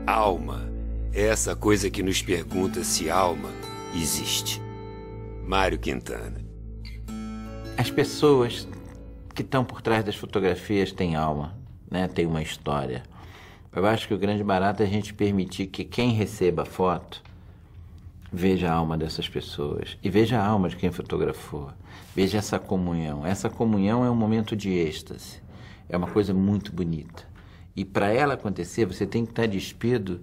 Alma é essa coisa que nos pergunta se alma existe. Mário Quintana. As pessoas que estão por trás das fotografias têm alma, né? Têm uma história. Eu acho que o grande barato é a gente permitir que quem receba a foto veja a alma dessas pessoas e veja a alma de quem fotografou. Veja essa comunhão. Essa comunhão é um momento de êxtase. É uma coisa muito bonita. E para ela acontecer, você tem que estar despido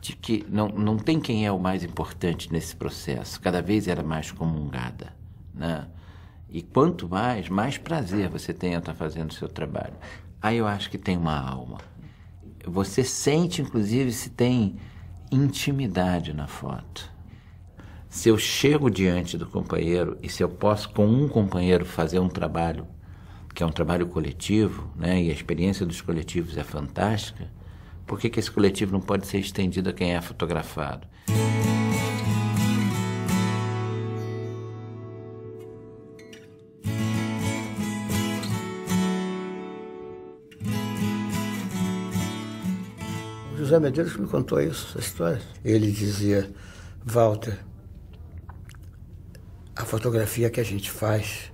de que não tem quem é o mais importante nesse processo. Cada vez era mais comungada, né? E quanto mais prazer você tem a estar fazendo o seu trabalho. Aí eu acho que tem uma alma. Você sente, inclusive, se tem intimidade na foto. Se eu chego diante do companheiro e se eu posso, com um companheiro, fazer um trabalho que é um trabalho coletivo, né, e a experiência dos coletivos é fantástica, por que esse coletivo não pode ser estendido a quem é fotografado? O José Medeiros me contou isso, essa história. Ele dizia: Walter, a fotografia que a gente faz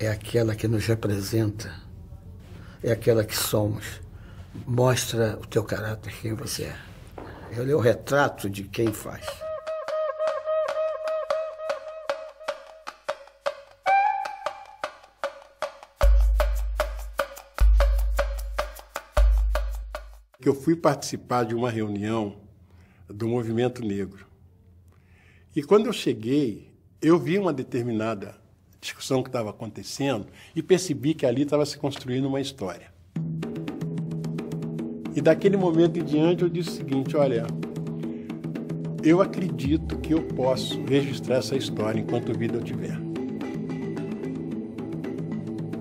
é aquela que nos representa, é aquela que somos. Mostra o teu caráter, quem você é. Ele é o retrato de quem faz. Eu fui participar de uma reunião do Movimento Negro. E quando eu cheguei, eu vi uma determinada discussão que estava acontecendo e percebi que ali estava se construindo uma história. E daquele momento em diante eu disse o seguinte: olha, eu acredito que eu posso registrar essa história enquanto vida eu tiver.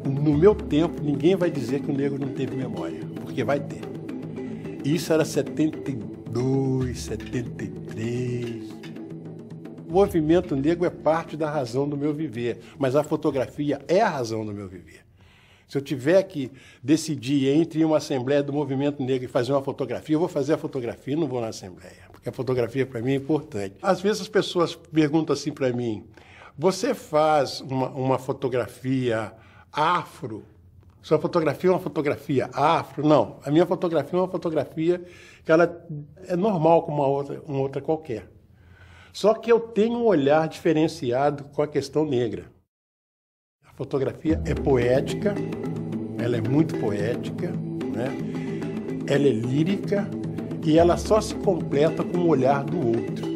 No meu tempo, ninguém vai dizer que o negro não teve memória, porque vai ter. Isso era 72, 73. O movimento negro é parte da razão do meu viver, mas a fotografia é a razão do meu viver. Se eu tiver que decidir entre uma assembleia do movimento negro e fazer uma fotografia, eu vou fazer a fotografia e não vou na assembleia, porque a fotografia para mim é importante. Às vezes as pessoas perguntam assim para mim: você faz uma fotografia afro? Sua fotografia é uma fotografia afro? Não, a minha fotografia é uma fotografia que ela é normal como uma outra qualquer. Só que eu tenho um olhar diferenciado com a questão negra. A fotografia é poética, ela é muito poética, né? Ela é lírica e ela só se completa com o olhar do outro.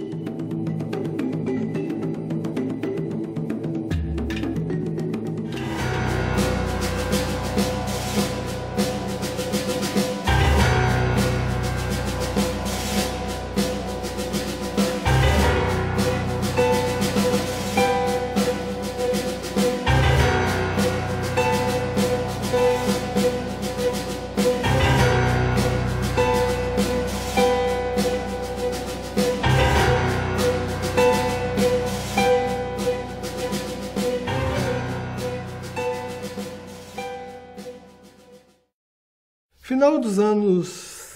Final dos anos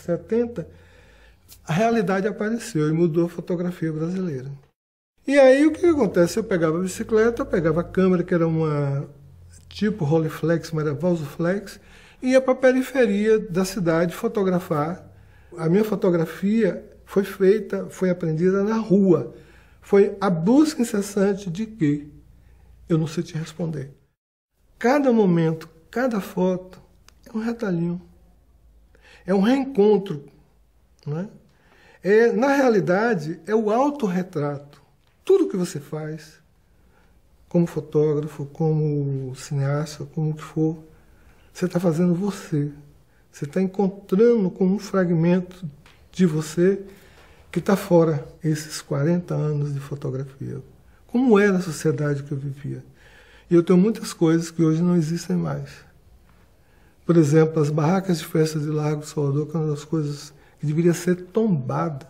70, a realidade apareceu e mudou a fotografia brasileira. E aí o que acontece? Eu pegava a bicicleta, eu pegava a câmera, que era uma tipo Rolleiflex, mas era Valsoflex, e ia para a periferia da cidade fotografar. A minha fotografia foi aprendida na rua. Foi a busca incessante de quê? Eu não sei te responder. Cada momento, cada foto é um retalhinho. É um reencontro, né? Na realidade, é o autorretrato. Tudo que você faz, como fotógrafo, como cineasta, como o que for, você está fazendo você. Você está encontrando com um fragmento de você que está fora esses 40 anos de fotografia. Como era a sociedade que eu vivia. E eu tenho muitas coisas que hoje não existem mais. Por exemplo, as barracas de festa de Largo de Salvador, que é uma das coisas que deveria ser tombada,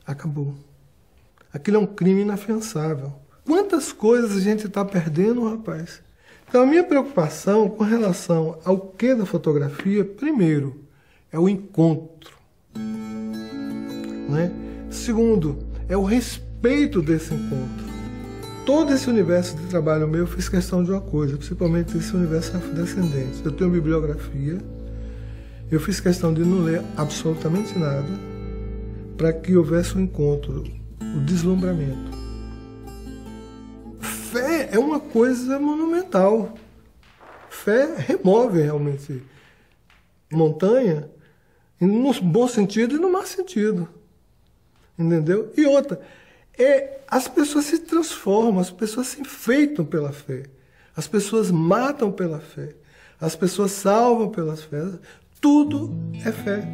acabou. Aquilo é um crime inafiançável. Quantas coisas a gente está perdendo, rapaz? Então, a minha preocupação com relação ao que da fotografia, primeiro, é o encontro. Né? Segundo, é o respeito desse encontro. Todo esse universo de trabalho meu, eu fiz questão de uma coisa, principalmente esse universo afrodescendente. Eu tenho bibliografia, eu fiz questão de não ler absolutamente nada para que houvesse um encontro, o deslumbramento. Fé é uma coisa monumental. Fé remove realmente montanha, no bom sentido e no mau sentido. Entendeu? E outra, as pessoas se transformam, as pessoas se enfeitam pela fé, as pessoas matam pela fé, as pessoas salvam pelas fé, tudo é fé.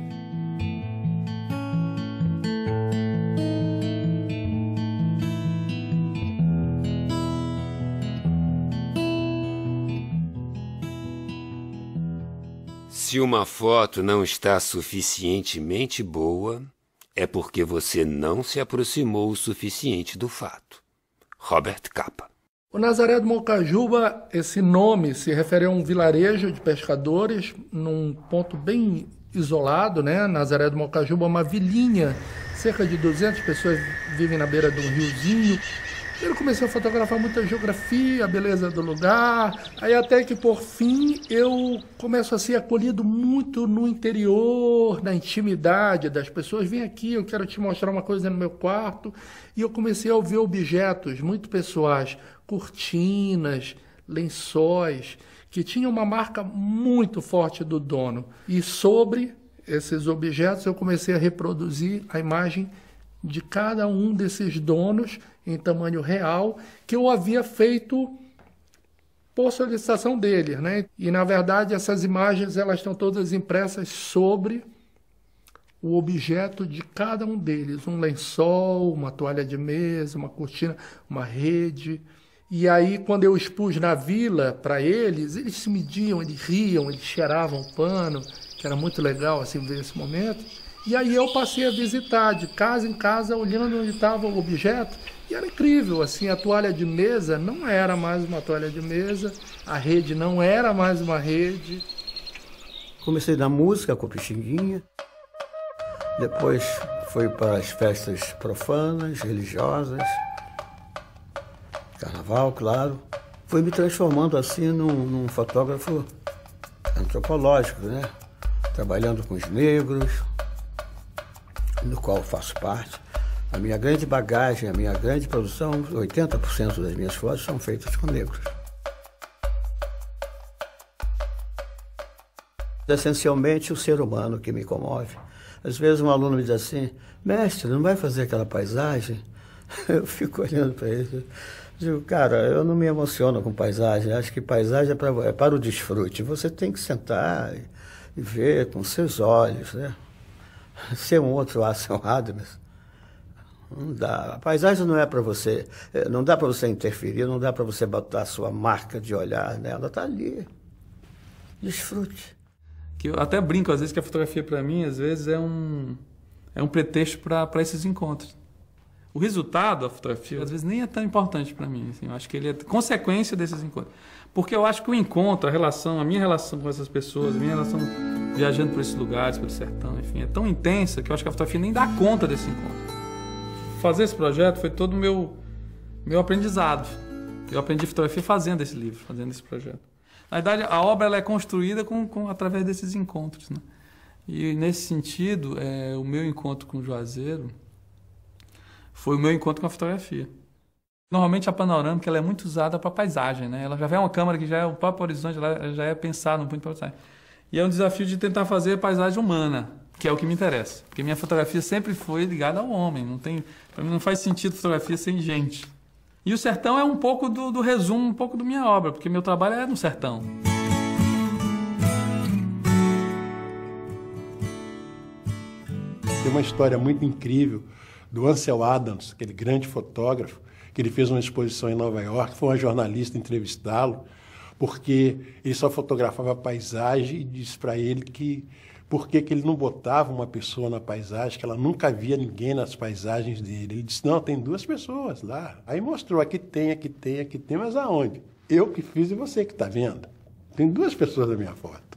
Se uma foto não está suficientemente boa, é porque você não se aproximou o suficiente do fato. Robert Capa. O Nazaré do Moncajuba, esse nome se refere a um vilarejo de pescadores num ponto bem isolado, né? Nazaré do Moncajuba é uma vilinha, cerca de 200 pessoas vivem na beira de um riozinho. Eu comecei a fotografar muita geografia, a beleza do lugar, aí até que por fim eu começo a ser acolhido muito no interior, na intimidade das pessoas. Vem aqui, eu quero te mostrar uma coisa no meu quarto. E eu comecei a ver objetos muito pessoais, cortinas, lençóis, que tinham uma marca muito forte do dono. E sobre esses objetos eu comecei a reproduzir a imagem de cada um desses donos em tamanho real, que eu havia feito por solicitação deles, né? E, na verdade, essas imagens elas estão todas impressas sobre o objeto de cada um deles. Um lençol, uma toalha de mesa, uma cortina, uma rede. E aí, quando eu expus na vila para eles se mediam, eles riam, eles cheiravam o pano, que era muito legal assim ver esse momento. E aí eu passei a visitar de casa em casa, olhando onde estava o objeto, e era incrível, assim, a toalha de mesa não era mais uma toalha de mesa, a rede não era mais uma rede. Comecei na música com Pixinguinha, depois fui para as festas profanas, religiosas, carnaval, claro. Fui me transformando assim num fotógrafo antropológico, né? Trabalhando com os negros, do qual faço parte. A minha grande bagagem, a minha grande produção, 80% das minhas fotos são feitas com negros. Essencialmente o ser humano que me comove. Às vezes um aluno me diz assim, mestre, não vai fazer aquela paisagem? Eu fico olhando para ele, digo, cara, eu não me emociono com paisagem, acho que paisagem é para o desfrute. Você tem que sentar e ver com seus olhos, né? Ser um outro Ansel Adams. Não dá. A paisagem não é para você, não dá para você interferir, não dá para você botar a sua marca de olhar nela, está ali. Desfrute. Que eu até brinco às vezes que a fotografia para mim às vezes é um pretexto para esses encontros. O resultado da fotografia às vezes nem é tão importante para mim, assim, eu acho que ele é consequência desses encontros. Porque eu acho que o encontro, a minha relação com essas pessoas, a minha relação viajando por esses lugares, pelo sertão, enfim, é tão intensa que eu acho que a fotografia nem dá conta desse encontro. Fazer esse projeto foi todo o meu aprendizado. Eu aprendi fotografia fazendo esse livro, fazendo esse projeto. Na verdade, a obra ela é construída através desses encontros, né? E, nesse sentido, o meu encontro com o Juazeiro foi o meu encontro com a fotografia. Normalmente, a panorâmica ela é muito usada para paisagem, né? Ela já é uma câmera que já é o próprio horizonte, ela já é pensada muito para paisagem. E é um desafio de tentar fazer paisagem humana, que é o que me interessa. Porque minha fotografia sempre foi ligada ao homem. Para mim não faz sentido fotografia sem gente. E o sertão é um pouco do resumo, um pouco da minha obra, porque meu trabalho é no sertão. Tem uma história muito incrível do Ansel Adams, aquele grande fotógrafo, que ele fez uma exposição em Nova York, foi uma jornalista entrevistá-lo, porque ele só fotografava a paisagem e disse para ele que por que ele não botava uma pessoa na paisagem, que ela nunca via ninguém nas paisagens dele. Ele disse, não, tem 2 pessoas lá. Aí mostrou, aqui tem, mas aonde? Eu que fiz e você que está vendo. Tem 2 pessoas na minha foto.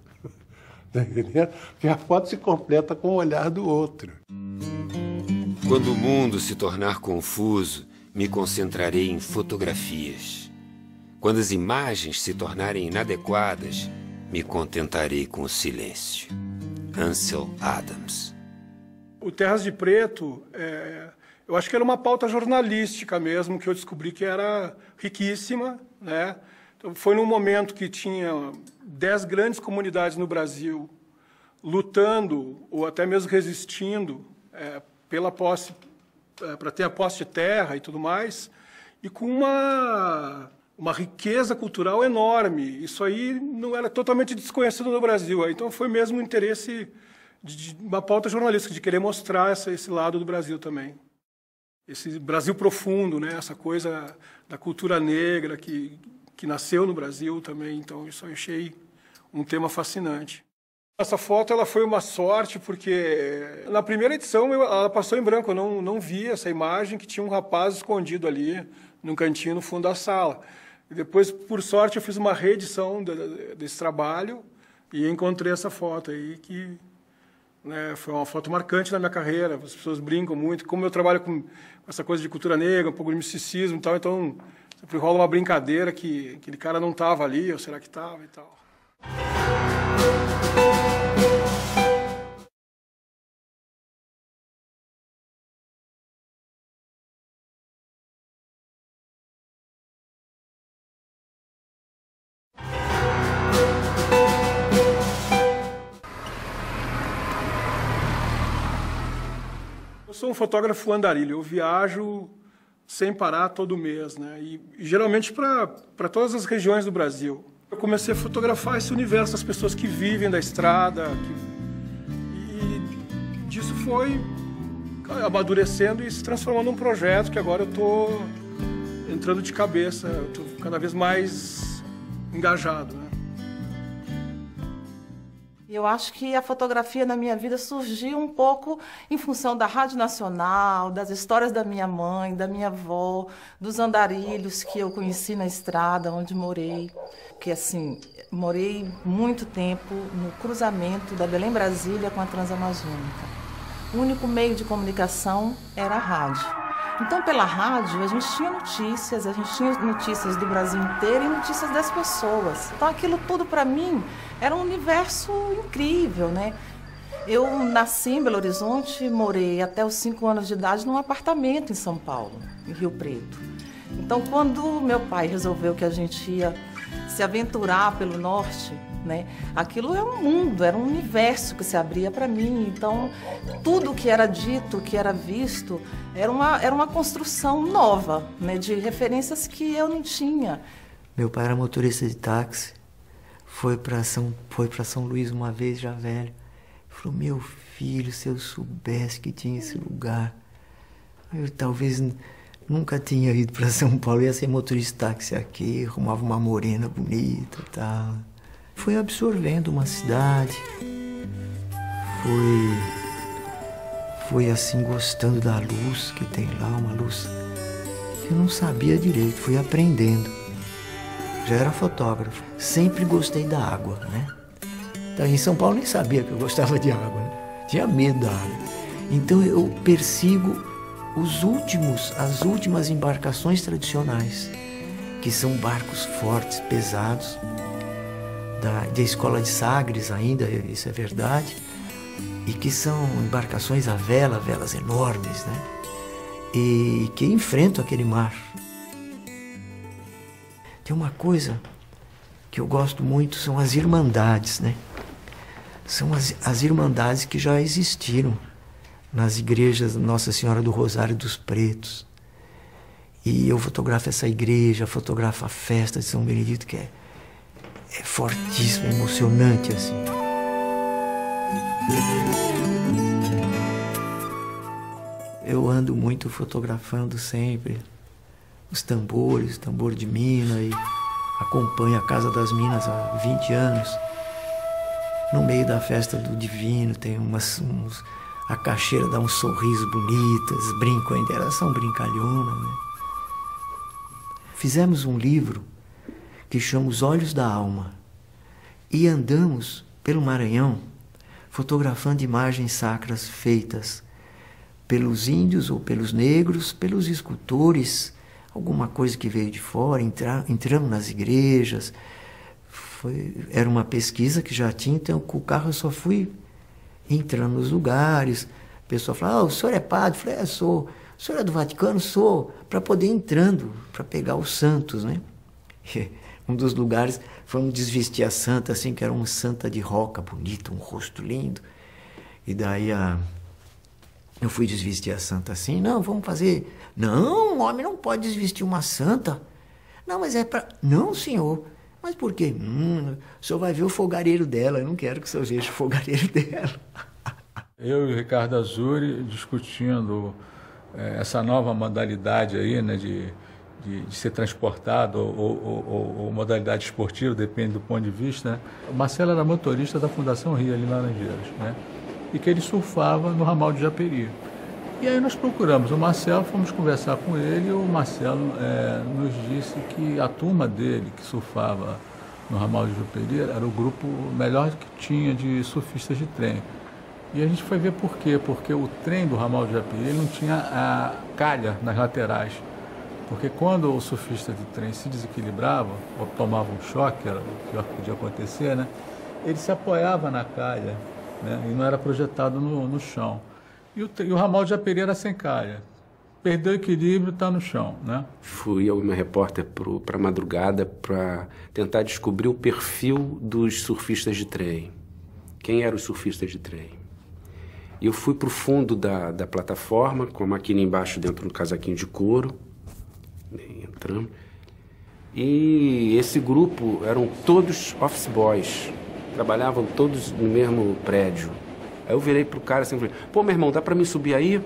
Tá entendendo? Porque a foto se completa com o olhar do outro. Quando o mundo se tornar confuso, me concentrarei em fotografias. Quando as imagens se tornarem inadequadas, me contentarei com o silêncio. Ansel Adams. O Terras de Preto, eu acho que era uma pauta jornalística mesmo, que eu descobri que era riquíssima, né? Então, foi num momento que tinha 10 grandes comunidades no Brasil lutando ou até mesmo resistindo pela posse, para ter a posse de terra e tudo mais, e com uma riqueza cultural enorme. Isso aí não era totalmente desconhecido no Brasil. Então foi mesmo um interesse de uma pauta jornalística, de querer mostrar esse lado do Brasil também. Esse Brasil profundo, né? Essa coisa da cultura negra que nasceu no Brasil também. Então isso eu achei um tema fascinante. Essa foto ela foi uma sorte, porque na primeira edição ela passou em branco, eu não vi essa imagem, que tinha um rapaz escondido ali, num cantinho no fundo da sala. E depois, por sorte, eu fiz uma reedição desse trabalho e encontrei essa foto aí, que, né, foi uma foto marcante na minha carreira. As pessoas brincam muito, como eu trabalho com essa coisa de cultura negra, um pouco de misticismo e tal, então sempre rola uma brincadeira que aquele cara não estava ali, ou será que estava e tal. Eu sou um fotógrafo andarilho, eu viajo sem parar todo mês, né? E geralmente para todas as regiões do Brasil. Eu comecei a fotografar esse universo das pessoas que vivem da estrada, e disso foi amadurecendo e se transformando num projeto que agora eu estou entrando de cabeça, eu estou cada vez mais engajado, né? Eu acho que a fotografia na minha vida surgiu um pouco em função da Rádio Nacional, das histórias da minha mãe, da minha avó, dos andarilhos que eu conheci na estrada onde morei. Porque, assim, morei muito tempo no cruzamento da Belém-Brasília com a Transamazônica. O único meio de comunicação era a rádio. Então, pela rádio, a gente tinha notícias do Brasil inteiro e notícias das pessoas. Então, aquilo tudo, para mim, era um universo incrível, né? Eu nasci em Belo Horizonte, morei até os 5 anos de idade num apartamento em São Paulo, em Rio Preto. Então, quando meu pai resolveu que a gente ia se aventurar pelo norte, né? Aquilo era um mundo, era um universo que se abria para mim. Então, tudo que era dito, que era visto, era uma construção nova, né? De referências que eu não tinha. Meu pai era motorista de táxi, foi para São Luís uma vez, já velho. Falou, meu filho, se eu soubesse que tinha esse lugar, eu talvez nunca tinha ido para São Paulo, ia ser motorista de táxi aqui, arrumava uma morena bonita e tal. Foi absorvendo uma cidade, foi assim gostando da luz que tem lá, uma luz que eu não sabia direito, fui aprendendo. Já era fotógrafo, sempre gostei da água, né? Então, em São Paulo nem sabia que eu gostava de água, né? Tinha medo da água. Então eu persigo as últimas embarcações tradicionais, que são barcos fortes, pesados, da escola de Sagres ainda, isso é verdade, e que são embarcações a vela, velas enormes, né? E que enfrentam aquele mar. Tem uma coisa que eu gosto muito, são as irmandades, né? São as irmandades que já existiram nas igrejas Nossa Senhora do Rosário dos Pretos. E eu fotografo essa igreja, fotografo a festa de São Benedito, que é fortíssimo, é emocionante, assim. Eu ando muito fotografando sempre os tambores, o tambor de mina, e acompanho a Casa das Minas há 20 anos. No meio da festa do Divino tem a caixeira dá um sorriso bonito, eles brincam ainda, elas são brincalhonas, né? Fizemos um livro que chama Os Olhos da Alma, e andamos pelo Maranhão, fotografando imagens sacras feitas pelos índios ou pelos negros, pelos escultores, alguma coisa que veio de fora, entramos nas igrejas. Era uma pesquisa que já tinha, então com o carro eu só fui entrando nos lugares. A pessoa fala, o senhor é padre? Eu falei, sou. O senhor é do Vaticano? Sou. Para poder ir entrando, para pegar os santos, né? Um dos lugares, fomos desvestir a santa, assim, que era uma santa de roca bonita, um rosto lindo. E daí eu fui desvestir a santa assim, não, vamos fazer... Não, um homem não pode desvestir uma santa. Não, mas é para... Não, senhor. Mas por quê? O senhor vai ver o fogareiro dela, eu não quero que o senhor veja o fogareiro dela. Eu e o Ricardo Azzurri discutindo essa nova modalidade aí, né, de ser transportado ou modalidade esportiva, depende do ponto de vista, né? O Marcelo era motorista da Fundação Rio, ali em Laranjeiras, né? E que ele surfava no ramal de Japeri. E aí nós procuramos o Marcelo, fomos conversar com ele, e o Marcelo nos disse que a turma dele, que surfava no ramal de Japeri, era o grupo melhor que tinha de surfistas de trem. E a gente foi ver por quê, porque o trem do ramal de Japeri não tinha a calha nas laterais. Porque quando o surfista de trem se desequilibrava, ou tomava um choque, era o pior que podia acontecer, né? Ele se apoiava na calha, né? E não era projetado no chão. E o ramal de Japeri era sem calha. Perdeu o equilíbrio, está no chão, né? Fui eu e meu repórter para a madrugada para tentar descobrir o perfil dos surfistas de trem. Quem eram os surfistas de trem? E eu fui para o fundo da plataforma, com a máquina embaixo dentro do casaquinho de couro. Entramos. E esse grupo eram todos office boys. Trabalhavam todos no mesmo prédio. Aí eu virei pro cara assim e falei, pô, meu irmão, dá pra mim subir aí?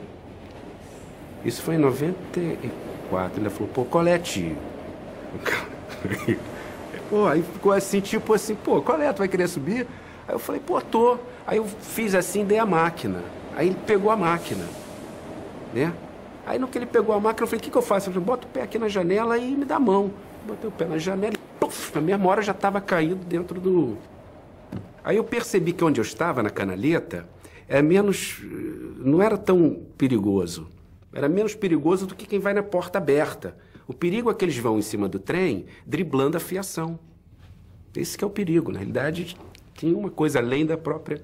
Isso foi em 94. Ele falou, pô, qual é, tio? Pô, aí ficou assim, tipo assim, pô, qual é? Tu vai querer subir? Aí eu falei, pô, tô. Aí eu fiz assim, dei a máquina. Aí ele pegou a máquina, né? Aí no que ele pegou a máquina, eu falei, o que eu faço? Eu falei, bota o pé aqui na janela e me dá a mão. Botei o pé na janela e, puf, na mesma hora já estava caído dentro do... Aí eu percebi que onde eu estava, na canaleta, não era tão perigoso. Era menos perigoso do que quem vai na porta aberta. O perigo é que eles vão em cima do trem, driblando a fiação. Esse que é o perigo. Na realidade, tinha uma coisa além da própria...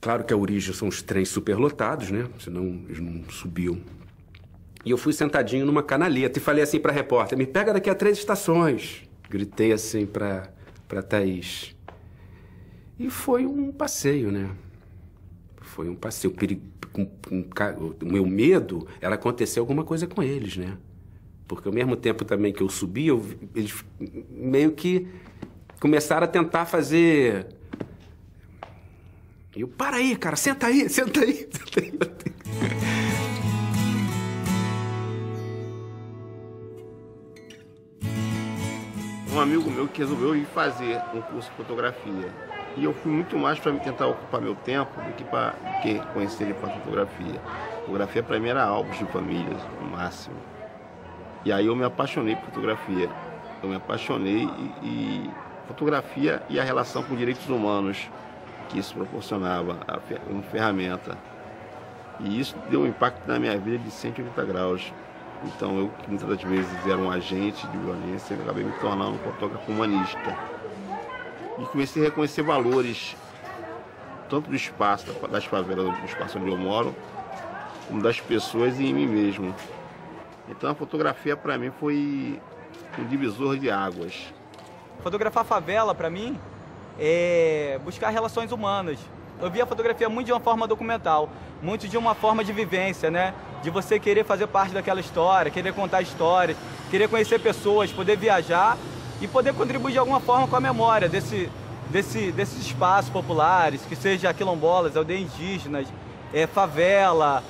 Claro que a origem são os trens superlotados, né? Senão eles não subiam. E eu fui sentadinho numa canaleta e falei assim para a repórter, me pega daqui a 3 estações. Gritei assim para Thaís. E foi um passeio, né? Foi um passeio. O meu medo era acontecer alguma coisa com eles, né? Porque ao mesmo tempo também que eu subi, eles meio que começaram a tentar fazer... E eu, para aí, cara, senta aí, senta aí, senta aí. Um amigo meu que resolveu ir fazer um curso de fotografia. E eu fui muito mais para tentar ocupar meu tempo do que conhecer ele para fotografia. Fotografia para mim era álbuns de famílias, no máximo. E aí eu me apaixonei por fotografia. Eu me apaixonei e fotografia e a relação com direitos humanos que isso proporcionava, uma ferramenta. E isso deu um impacto na minha vida de 180 graus. Então eu, que muitas das vezes era um agente de violência, eu acabei me tornando um fotógrafo humanista. E comecei a reconhecer valores, tanto do espaço, das favelas, do espaço onde eu moro, como das pessoas e em mim mesmo. Então a fotografia para mim foi um divisor de águas. Fotografar favela para mim é buscar relações humanas. Eu vi a fotografia muito de uma forma documental, muito de uma forma de vivência, né? De você querer fazer parte daquela história, querer contar histórias, querer conhecer pessoas, poder viajar e poder contribuir de alguma forma com a memória desses espaços populares, que seja quilombolas, aldeias indígenas, favela,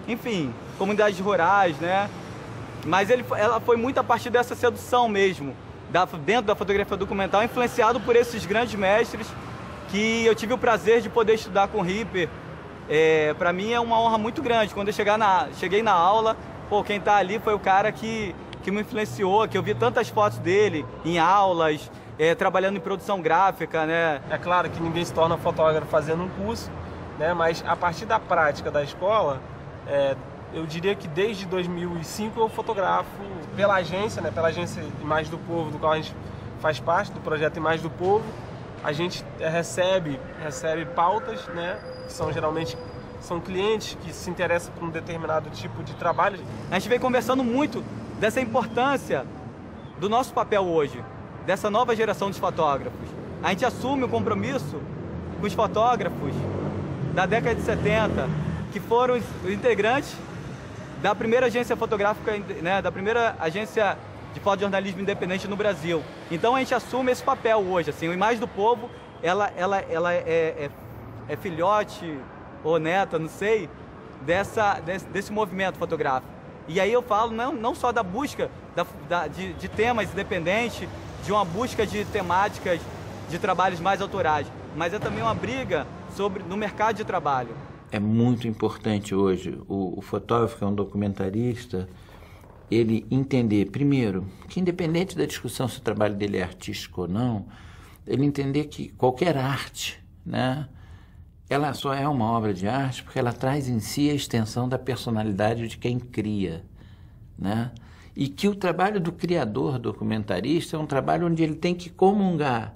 enfim, comunidades rurais, né? Mas ela foi muito a partir dessa sedução mesmo, dentro da fotografia documental, influenciado por esses grandes mestres que eu tive o prazer de poder estudar com o Ripper. Para mim é uma honra muito grande. Quando eu cheguei na aula, pô, quem está ali foi o cara que me influenciou, que eu vi tantas fotos dele em aulas, trabalhando em produção gráfica, né? É claro que ninguém se torna fotógrafo fazendo um curso, né? Mas a partir da prática da escola, eu diria que desde 2005 eu fotografo pela agência, né? Pela agência Imagem do Povo, do qual a gente faz parte, do projeto Imagem do Povo. A gente recebe pautas, né? Que são geralmente clientes que se interessam por um determinado tipo de trabalho. A gente vem conversando muito dessa importância do nosso papel hoje, dessa nova geração de fotógrafos. A gente assume o compromisso com os fotógrafos da década de 70, que foram os integrantes da primeira agência fotográfica, né, da primeira agência de fotojornalismo independente no Brasil. Então a gente assume esse papel hoje, assim, o Imagem do Povo, ela é filhote ou neta, não sei, desse movimento fotográfico. E aí eu falo não só da busca de temas independentes, de uma busca de temáticas de trabalhos mais autorais, mas é também uma briga no mercado de trabalho. É muito importante hoje o fotógrafo, que é um documentarista, ele entender, primeiro, que independente da discussão se o trabalho dele é artístico ou não, ele entender que qualquer arte, né, ela só é uma obra de arte porque ela traz em si a extensão da personalidade de quem cria, né? E que o trabalho do criador documentarista é um trabalho onde ele tem que comungar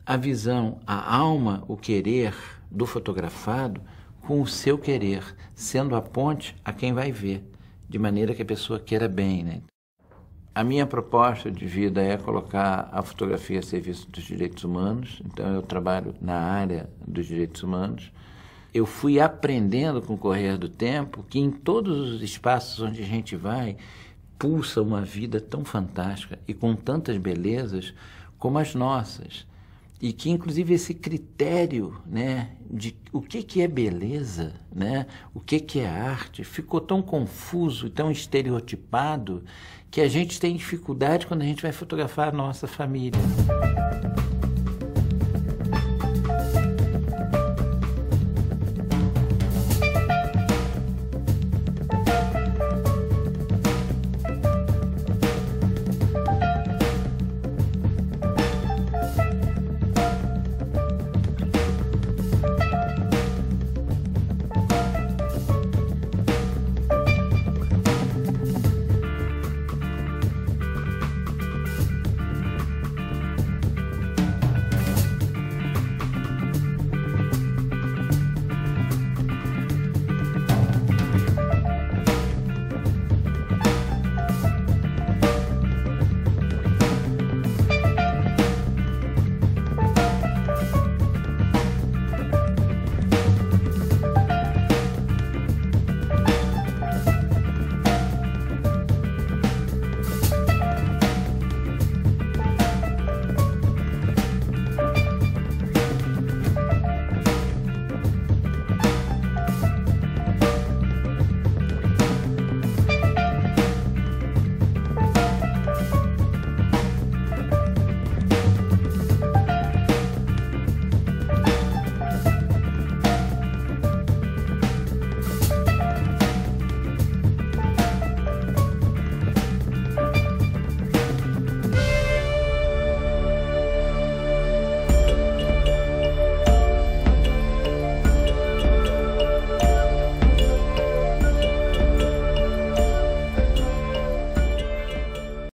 a visão, a alma, o querer do fotografado com o seu querer, sendo a ponte a quem vai ver, de maneira que a pessoa queira bem, né? A minha proposta de vida é colocar a fotografia a serviço dos direitos humanos, então eu trabalho na área dos direitos humanos. Eu fui aprendendo com o correr do tempo que em todos os espaços onde a gente vai, pulsa uma vida tão fantástica e com tantas belezas como as nossas. E que, inclusive, esse critério, né, de o que é beleza, né, o que é arte, ficou tão confuso e tão estereotipado que a gente tem dificuldade quando a gente vai fotografar a nossa família.